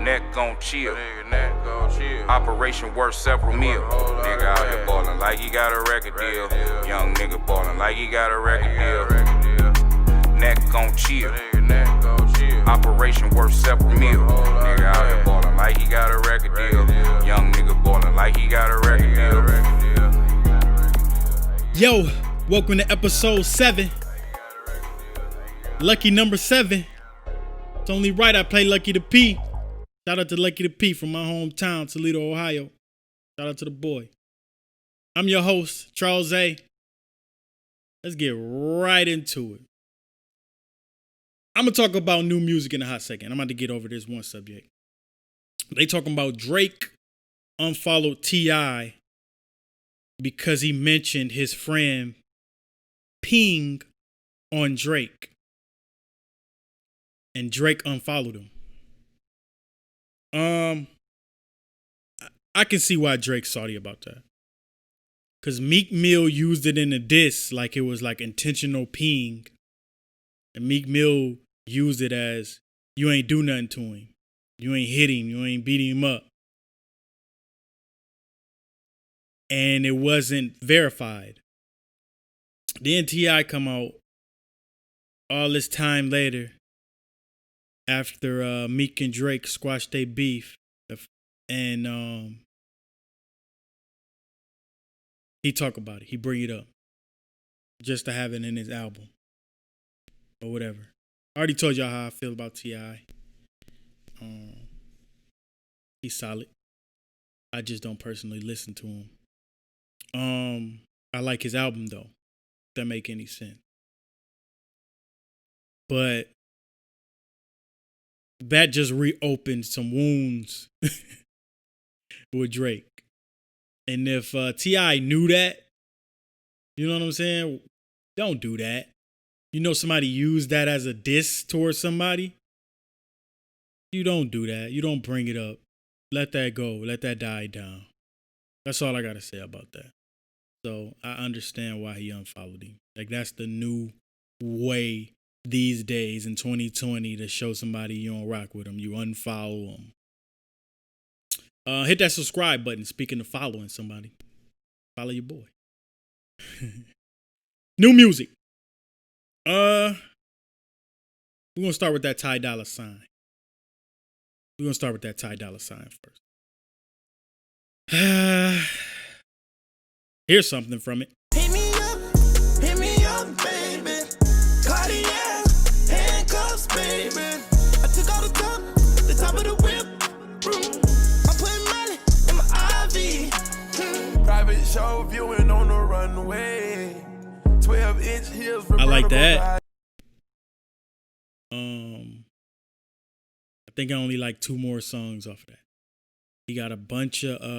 Neck gon' chill. Operation worth several mil. Nigga out here ballin' like he got a record deal. Young nigga ballin' like he got a record deal. Neck gon' chill. Operation worth several mil. Nigga out here ballin' like he got a record deal. Young nigga ballin' like he got a record deal. Yo, welcome to episode 7. Lucky number 7. It's only right I play Lucky the P. Shout out to Lucky the P from my hometown, Toledo, Ohio. Shout out to the boy. I'm your host, Charles A. Let's get right into it. I'm going to talk about new music in a hot second. I'm about to get over this one subject. They talking about Drake unfollowed T.I. because he mentioned his friend Ping on Drake. And Drake unfollowed him. I can see why Drake's salty about that. Cause Meek Mill used it in a diss like it was like intentional ping. And Meek Mill used it as you ain't do nothing to him. You ain't hit him. You ain't beat him up. And it wasn't verified. Then T.I. come out all this time later after Meek and Drake squashed their beef. And he talk about it. He bring it up. Just to have it in his album. Or whatever. I already told y'all how I feel about T.I. He's solid. I just don't personally listen to him. I like his album though. If that make any sense. But that just reopened some wounds with Drake. And if T.I. knew that, you know what I'm saying? Don't do that. You know somebody used that as a diss towards somebody? You don't do that. You don't bring it up. Let that go. Let that die down. That's all I got to say about that. So I understand why he unfollowed him. Like that's the new way these days in 2020 to show somebody you don't rock with them. You unfollow them. Hit that subscribe button. Speaking of following somebody, follow your boy. New music. We're gonna start with that Ty Dolla Sign. We're gonna start with that Ty Dolla Sign first. Here's something from it. Hit me up, baby. Cartier, handcuffs, baby. I took all the top of the whip. I'm putting money in my IV. Private show viewing on the runway. 12-inch heels. I like that. I think I only like 2 more songs off of that. He got a bunch of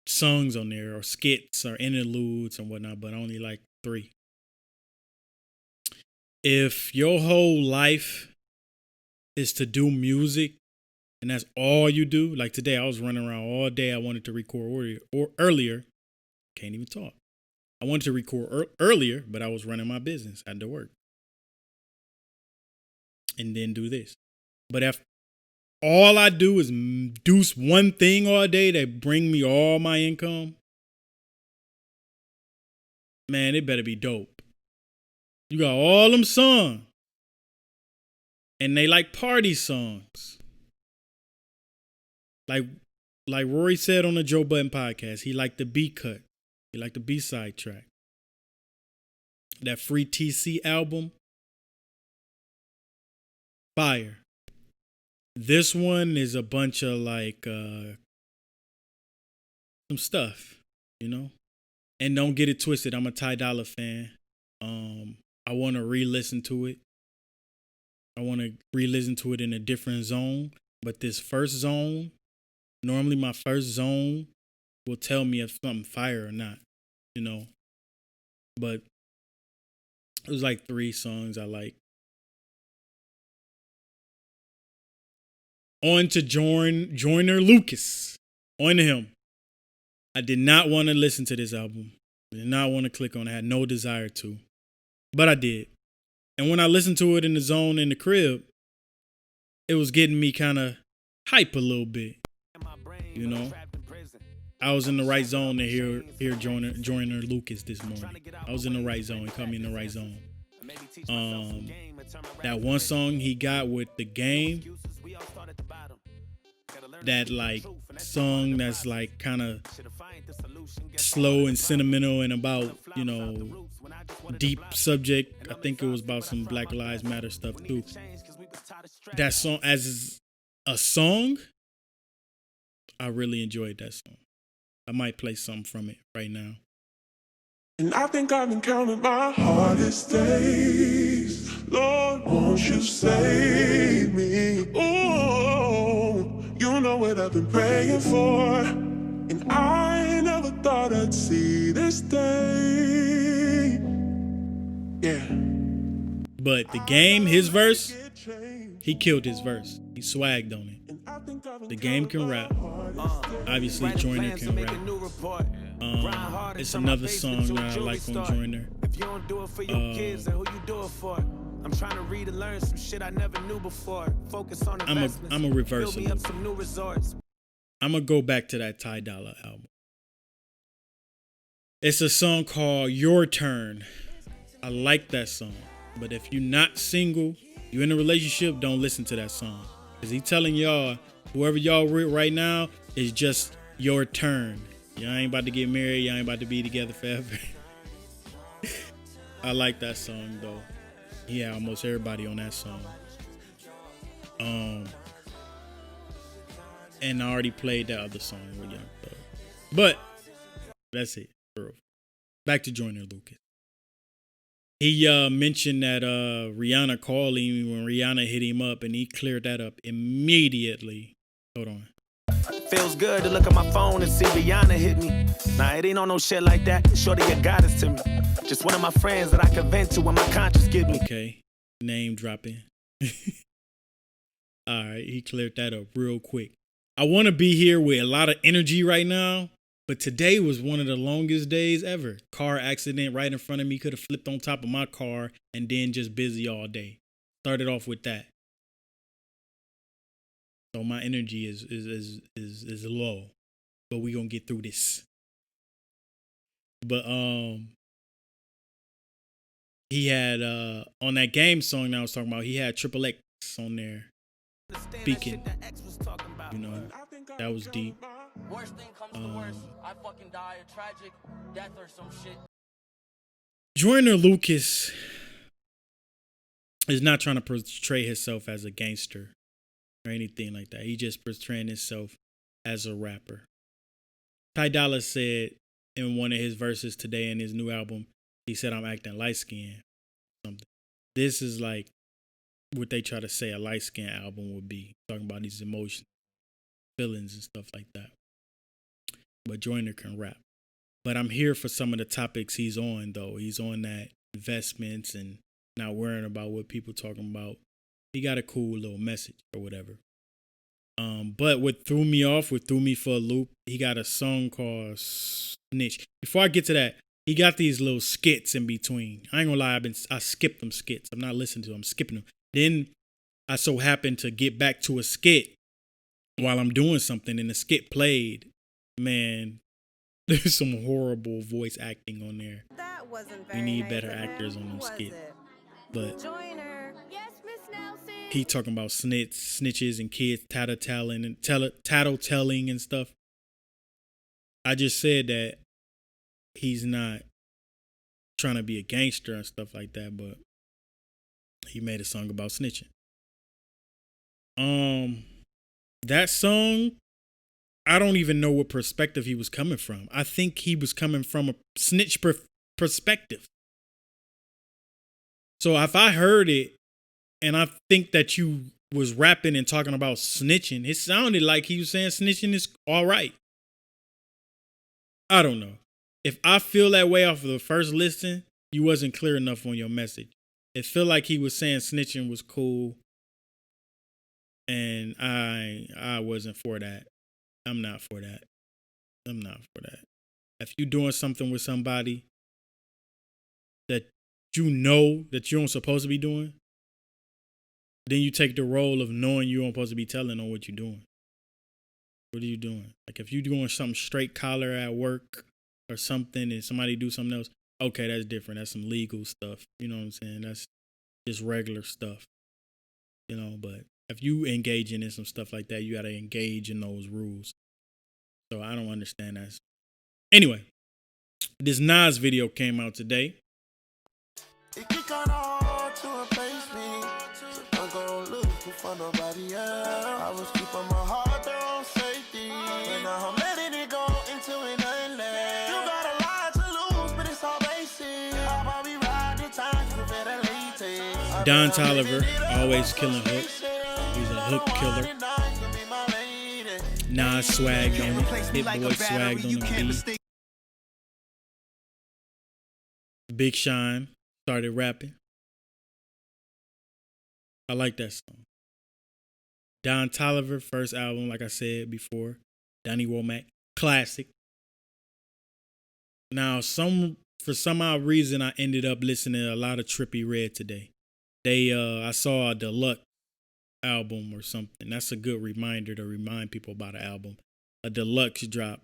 songs on there, or skits, or interludes and whatnot, but I only like 3. If your whole life is to do music, and that's all you do, like today, I was running around all day. I wanted to record earlier. Can't even talk. I wanted to record earlier, but I was running my business. I had to work. And then do this. But if all I do is do one thing all day that bring me all my income, man, it better be dope. You got all them songs. And they like party songs. Like Rory said on the Joe Budden podcast, he liked the B cut. He liked the B-side track. That Free TC album, fire. This one is a bunch of like some stuff, you know? And don't get it twisted, I'm a Ty Dolla fan. I want to re-listen to it. I want to re-listen to it in a different zone. But this first zone, normally my first zone will tell me if something fire or not, you know? But it was like 3 songs I like. On to Joyner Lucas. On to him. I did not want to listen to this album. I did not want to click on it. I had no desire to. But I did. And when I listened to it in the zone in the crib, it was getting me kind of hype a little bit. You know, I was in the right zone to hear Joyner Lucas this morning. I was in the right zone. He caught me in the right zone. That one song he got with The Game, that like song that's like kind of slow and sentimental and about, you know, deep subject. I think it was about some Black Lives Matter stuff too. That song as a song, I really enjoyed that song. I might play something from it right now. And I think I've been counting my hardest days. Lord, won't you save me? Oh, you know what I've been praying for. And I never thought I'd see this day. Yeah. But The Game, his verse, he killed his verse. He swagged on it. The Game can rap. Obviously, Joyner can rap. It's another song that I like on Joyner. If you don't do it for your kids, then who you do it for? I'm trying to read and learn some shit I never knew before. Focus on investments. I'm a reverse. Build me up some new resorts. I'm gonna go back to that Ty Dolla album. It's a song called Your Turn. I like that song. But if you're not single, you're in a relationship, don't listen to that song. Because he telling y'all, whoever y'all with right now, is just your turn. Y'all ain't about to get married. Y'all ain't about to be together forever. I like that song, though. He had almost everybody on that song. And I already played that other song with Young Thug. But that's it. Back to Joyner Lucas. He mentioned that Rihanna called him when Rihanna hit him up, and he cleared that up immediately. Hold on. Feels good to look at my phone and see Rihanna hit me. Nah, it ain't on no shit like that. Shorty, a goddess to me. Just one of my friends that I can vent to when my conscience get me. Okay, name dropping. All right, he cleared that up real quick. I want to be here with a lot of energy right now, but today was one of the longest days ever. Car accident right in front of me, could have flipped on top of my car, and then just busy all day. Started off with that. So my energy is low, but we gonna get through this. But he had on that Game song that I was talking about, he had Triple X on there speaking. You know, that was deep. Worst thing comes to worst, I fucking die a tragic death or some shit. Joyner Lucas is not trying to portray himself as a gangster or anything like that. He just portraying himself as a rapper. Ty Dolla said in one of his verses today in his new album, he said, "I'm acting light-skinned." Something. This is like what they try to say a light-skinned album would be, talking about these emotions, feelings, and stuff like that. But Joyner can rap. But I'm here for some of the topics he's on, though. He's on that investments and not worrying about what people talking about. He got a cool little message or whatever. But what threw me off, what threw me for a loop, he got a song called Snitch. Before I get to that, he got these little skits in between. I ain't gonna lie, I skipped them skits. I'm not listening to them, I'm skipping them. Then I so happened to get back to a skit while I'm doing something, and the skit played. Man, there's some horrible voice acting on there. That wasn't very We need nice better of him, actors on them was skits. it? But Joyner. Yes, Miss Nelson. he talking about snitches and kids tattletelling and stuff. I just said that he's not trying to be a gangster and stuff like that, but he made a song about snitching. That song, I don't even know what perspective he was coming from. I think he was coming from a snitch perspective. So if I heard it and I think that you was rapping and talking about snitching, it sounded like he was saying snitching is all right. I don't know. If I feel that way off of the first listen, you wasn't clear enough on your message. It felt like he was saying snitching was cool. And I wasn't for that. I'm not for that. I'm not for that. If you're doing something with somebody that you know that you don't supposed to be doing, then you take the role of knowing you don't supposed to be telling on what you're doing. What are you doing? Like if you're doing something straight collar at work or something and somebody do something else, okay, that's different. That's some legal stuff. You know what I'm saying? That's just regular stuff. You know, but if you engaging in some stuff like that, you got to engage in those rules. So I don't understand that. Anyway, this Nas video came out today. It get kinda hard to replace me. So I'm gonna look for nobody else. I was keeping my heart there on safety. And now I'm letting it go into an endless. You got a lot to lose, but it's all basic. I'll probably ride the time for better latex. Don Toliver, always killing hooks. He's a hook killer. Nas swagged on it. Hit Boy swagged on the beat. Big Sean started rapping. I like that song. Don Toliver, first album, like I said before. Donnie Womack, classic. Now, for some odd reason, I ended up listening to a lot of Trippie Redd today. I saw a deluxe album or something. That's a good reminder to remind people about an album. A deluxe drop.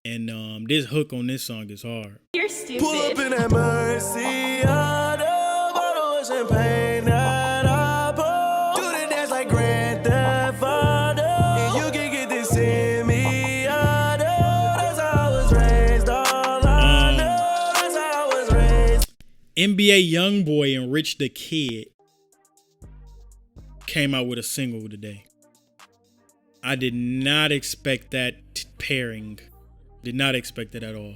And this hook on this song is hard. You're stupid. Pull up in that Mercy, bottle of champagne that I pour. Do the dance like Grand Theft Auto. And you can get this in me, that's how I was raised. All I know, that's how I was raised. NBA Youngboy and Rich the Kid came out with a single today. I did not expect that pairing. Did not expect it at all.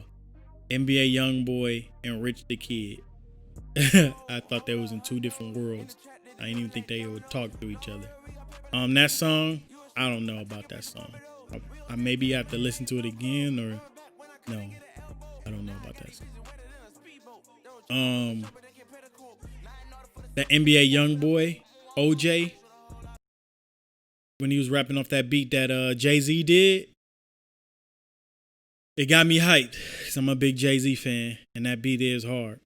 NBA Youngboy and Rich the Kid. I thought they was in two different worlds. I didn't even think they would talk to each other. That song, I don't know about that song. I maybe have to listen to it again or no. I don't know about that song. The NBA Youngboy, OJ, when he was rapping off that beat that Jay-Z did, it got me hyped because I'm a big Jay-Z fan and that beat is hard.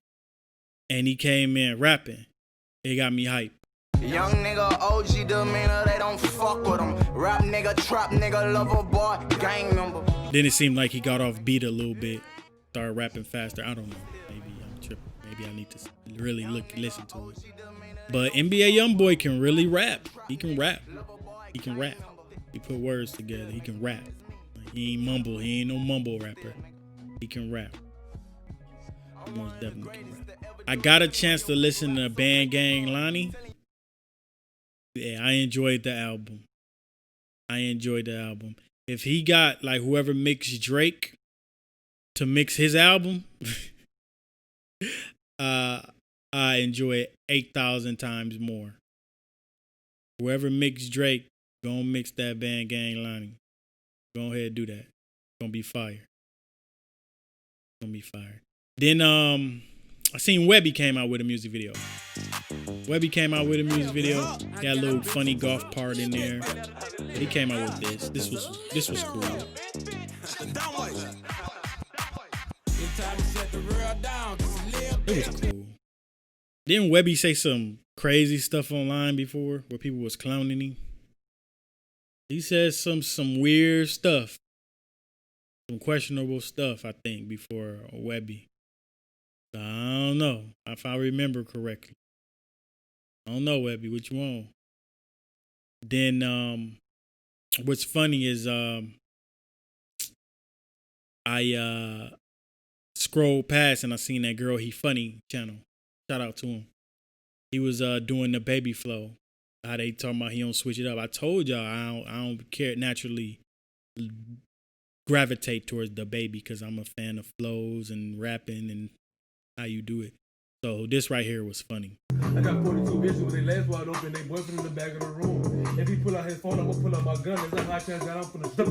And he came in rapping. It got me hyped. Young nigga, OG demeanor, they don't fuck with him. Rap nigga, trap nigga, lover boy, gang member. Then it seemed like he got off beat a little bit. Started rapping faster. I don't know. Maybe I'm tripping. Maybe I need to really listen to it. But NBA Youngboy can really rap. He can rap. He can rap. He put words together. He can rap. He ain't mumble. He ain't no mumble rapper. He can rap. He most definitely can rap. I got a chance to listen to Band Gang Lonnie. Yeah, I enjoyed the album. If he got like whoever mixed Drake to mix his album, I enjoy it 8,000 times more. Whoever mixed Drake, gonna mix that Band Gang Lonnie. Go ahead and do that. Gonna be fire. Then I seen Webbie came out with a music video. He got a little funny golf part in there. But he came out with this. This was cool. It was cool. Didn't Webbie say some crazy stuff online before where people was clowning him? He said some weird stuff, some questionable stuff, I think, before Webbie. I don't know if I remember correctly. I don't know, Webbie, what you want? Then what's funny is I scrolled past and I seen that Girl He Funny channel. Shout out to him. He was doing the baby flow. How they talking about he don't switch it up. I told y'all I don't care naturally gravitate towards the baby because I'm a fan of flows and rapping and how you do it. So this right here was funny. I got 42 bitches with their legs wide open, they boyfriend in the back of the room. If he pull out his phone, I'm gonna pull out my gun. There's a high chance that I'm gonna the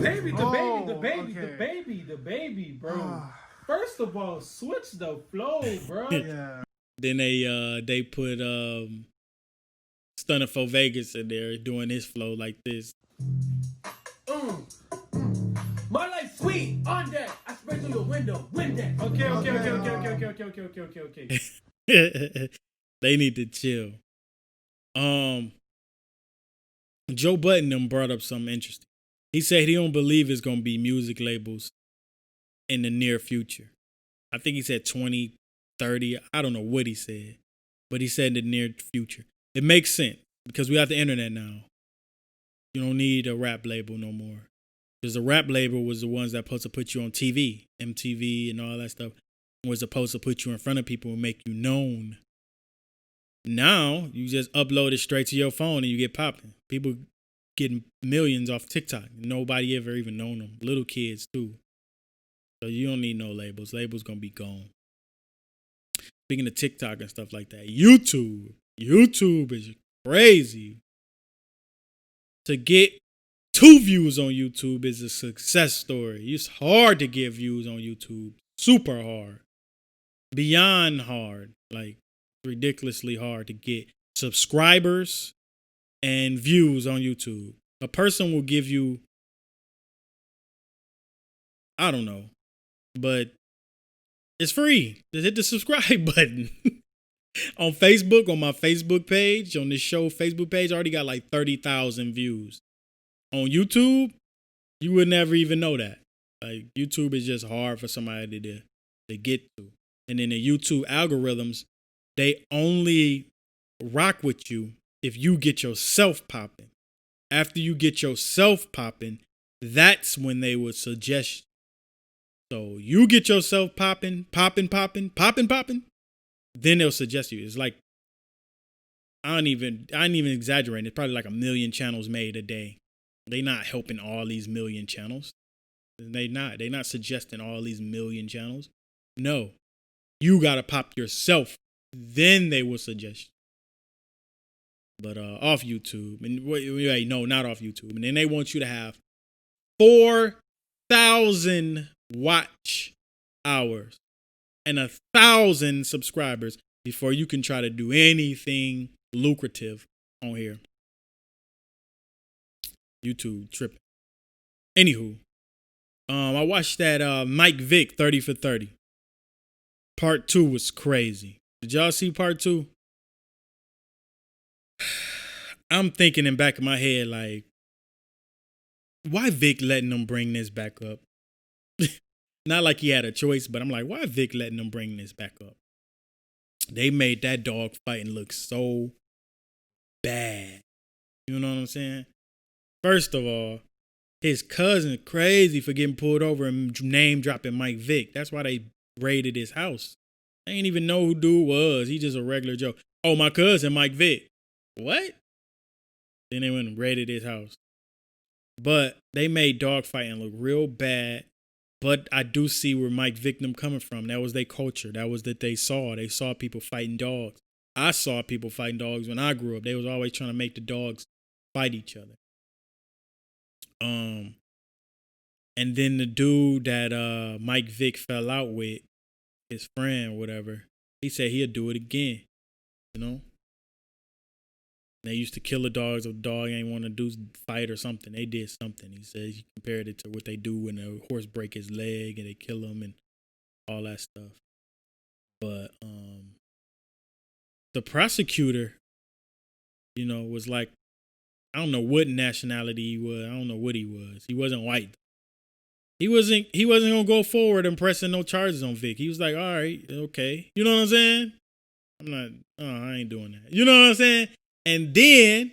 baby, bro. First of all, switch the flow, bro. Yeah. Then they put Stunner for Vegas in there doing his flow like this. My life sweet on that. I spray through your window. Win that. Okay. They need to chill. Joe Budden them brought up something interesting. He said he don't believe it's gonna be music labels in the near future. I think he said 2030. I don't know what he said, but he said in the near future. It makes sense because we have the internet now. You don't need a rap label no more. Because the rap label was the ones that supposed to put you on TV, MTV and all that stuff, was supposed to put you in front of people and make you known. Now, you just upload it straight to your phone and you get popping. People getting millions off TikTok. Nobody ever even known them. Little kids, too. So you don't need no labels. Labels going to be gone. Speaking of TikTok and stuff like that, YouTube is crazy. To get 2 views on YouTube is a success story. It's hard to get views on YouTube. Super hard. Beyond hard. Like, ridiculously hard to get subscribers and views on YouTube. A person will give you, I don't know, but it's free. Just hit the subscribe button. On Facebook, on my Facebook page, on this show Facebook page, I already got like 30,000 views. On YouTube, you would never even know that. Like, YouTube is just hard for somebody to get to. And then the YouTube algorithms, they only rock with you if you get yourself popping. After you get yourself popping, that's when they would suggest. So you get yourself popping, then they'll suggest you. It's like, I ain't even exaggerating. It's probably like 1 million channels made a day. They not helping all these million channels. They not suggesting all these million channels. No, you gotta pop yourself. Then they will suggest you. But off YouTube, and wait, no, not off YouTube. And then they want you to have 4,000 watch hours and 1,000 subscribers before you can try to do anything lucrative on here. YouTube tripping. Anywho, I watched that Mike Vick 30 for 30. Part 2 was crazy. Did y'all see part 2? I'm thinking in the back of my head, like, why Vic letting them bring this back up? Not like he had a choice, but I'm like, why Vic letting them bring this back up? They made that dog fighting look so bad. You know what I'm saying? First of all, his cousin crazy for getting pulled over and name dropping Mike Vick. That's why they raided his house. They ain't even know who dude was. He just a regular Joe. Oh, my cousin Mike Vick. What? Then they went and raided his house. But they made dog fighting look real bad. But I do see where Mike Vick them coming from. That was their culture. That was that they saw. They saw people fighting dogs. I saw people fighting dogs when I grew up. They was always trying to make the dogs fight each other. And then the dude that Mike Vick fell out with, his friend, whatever, he said he'll do it again. You know? They used to kill the dogs if the dog ain't want to do fight or something. They did something. He said he compared it to what they do when a horse break his leg and they kill him and all that stuff. But the prosecutor, you know, was like, I don't know what nationality he was. I don't know what he was. He wasn't white. He wasn't gonna go forward and pressing no charges on Vic. He was like, all right, okay. You know what I'm saying? I ain't doing that. You know what I'm saying? And then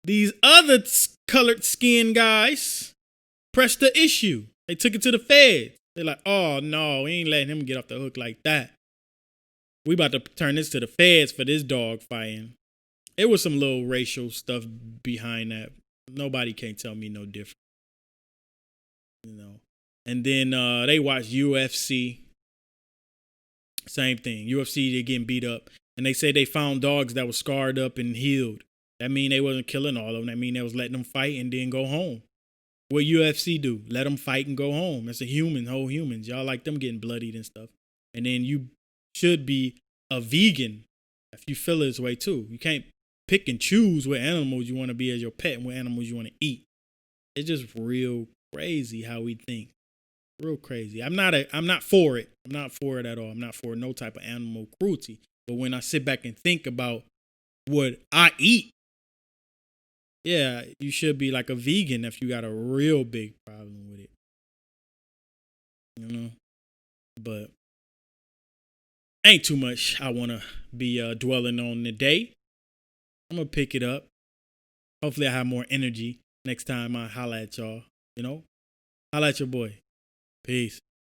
these other colored skin guys pressed the issue. They took it to the feds. They're like, oh no, we ain't letting him get off the hook like that. We about to turn this to the feds for this dog fighting. It was some little racial stuff behind that. Nobody can't tell me no different. You know. And then they watched UFC. Same thing. UFC, they getting beat up. And they said they found dogs that were scarred up and healed. That mean they wasn't killing all of them. That mean they was letting them fight and then go home. What UFC do? Let them fight and go home. That's whole humans. Y'all like them getting bloodied and stuff. And then you should be a vegan if you feel this way too. You can't pick and choose what animals you want to be as your pet and what animals you want to eat. It's just real crazy how we think. Real crazy. I'm not for it. I'm not for it at all. I'm not for no type of animal cruelty. But when I sit back and think about what I eat, yeah, you should be like a vegan if you got a real big problem with it. You know? But ain't too much I want to be dwelling on today. I'm going to pick it up. Hopefully I have more energy next time I holla at y'all. You know? Holla at your boy. Peace.